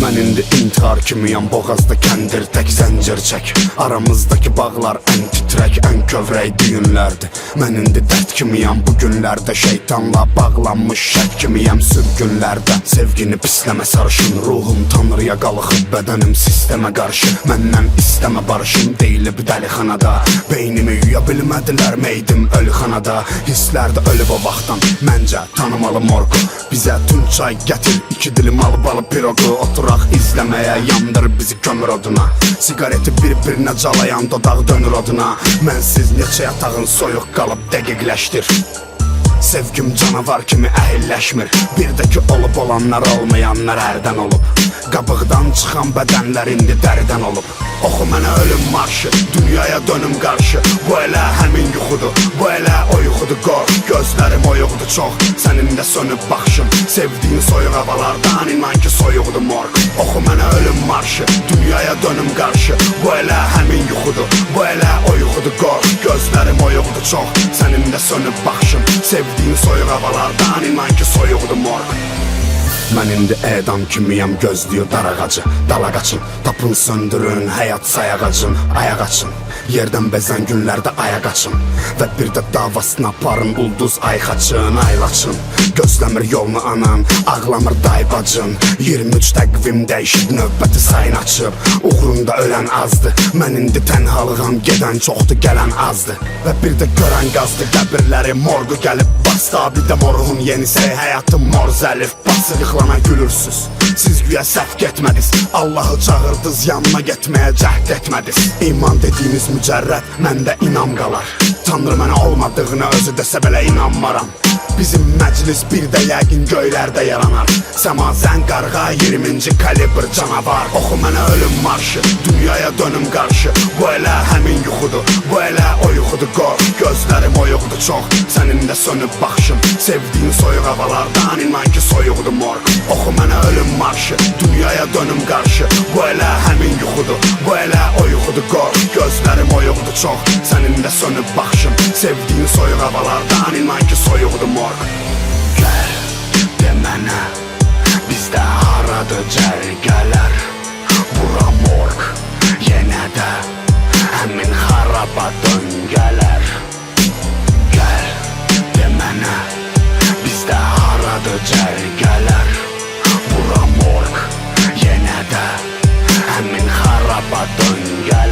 Mən indi intihar kimiyəm, boğazda kəndir, tək zəncir çək. Aramızdakı bağlar ən titrək, ən kövrək düyünlərdir. Mən indi dərd kimiyəm, bu günlərdə şeytanla bağlanmış şək kimiyəm. Sürgünlərdə sevgini pisləmə sarışın, ruhum tanrıya qalxıb, bədənim sistemə qarşı. Məndən istəmə barışım, deyilib dəlixanada. Beynimi yuya bilmədilər, meydim ölüxanada. Hisslər də ölüb o vaxtdan, məncə tanımalı morgu. Bizə tünd çay gətir, 2 dilim albalı pirogu. Oturaq izləməyə, yandır bizi kömür oduna. Sigareti bir-birinə calayan dodaq dönür oduna. Mənsiz neçə yatağın soyuq qalıb dəqiqləşdir. Sevgim canavar kimi əhilləşmir. Birdəki olub olanlar olmayanlar hərdən olub. Qabıqdan çıxan bədənlər indi dərdən olub. Oxu mənə ölüm marşı, dünyaya dönüm qarşı. Bu elə həmin yuxudur, bu elə o yuxudur. Qorx, gözlərim oyuqdur çox, sənin də sönüb baxışın. Sevdiyin soyuq havalardan inan ki soyuqdur morq. Oxu mənə ölüm marşı, dünyaya dönüm qarşı. Bu elə həmin yuxudur, bu elə o yuxudur. Qorx, gözlərim oyuqdur çox, sənin də sönüb baxışın. Sevdiyin soyuq havalardan inan ki soyuqdur morq. Mən indi edam kimiyəm, gözlüyür dar ağacı. Dala qaçın, tapın söndürün, həyat sayağacın. Ayaq açın, yerdən bəzən günlərdə ayaq açın. Və bir də davasına aparın, ulduz ay xaçın, aylaçın. Gözləmir yolunu anan, ağlamır day bacın. 23 təqvim dəyişib, növbəti sayın açıb. Uğrunda ölən azdır, mən indi tənhalığam, gedən çoxdur, gələn azdır. Və bir də görən qazdı, qəbirləri morgu gəlib bastı. Abidə moruhun yenisi, həyatım mor zəlif bası. Yıxlana gülürsüz, siz güya səhv getmədiz. Allahı çağırdız, yanına getməyə cəhd etmədiz. İman dediyiniz mücərrəd, məndə inam qalar. Tanrı mənə olmadığını özü desə belə inanmaram. Bizim məclis bir də yəqin göylərdə yaranar. Səmazən qarğa, 20-ci kalibr canavar. Oxu mənə ölüm marşı, dünyaya dönüm qarşı. Bu elə həmin yuxudur, bu elə o yuxudur. Qorx, gözlərim oyuqdur çox, sənin də sönüb baxışın. Sevdiyin soyuq havalardan inan ki soyuqdur morq. Oxu mənə ölüm marşı, dünyaya dönüm qarşı. Bu elə həmin yuxudur, bu elə o yuxudur. Qorx, gözlərim oyuqdur çox, sənin də sönüb baxışın. Sevdiyin soyuq havalardan inan ki soyuqdur morq. Gəl, de mənə, bizdə haradır cərgələr? Bura morq, yenə də həmin xaraba döngələr. Gəl, de mənə, bizdə haradır cərgələr? Bura morq, yenə də həmin xaraba döngələr.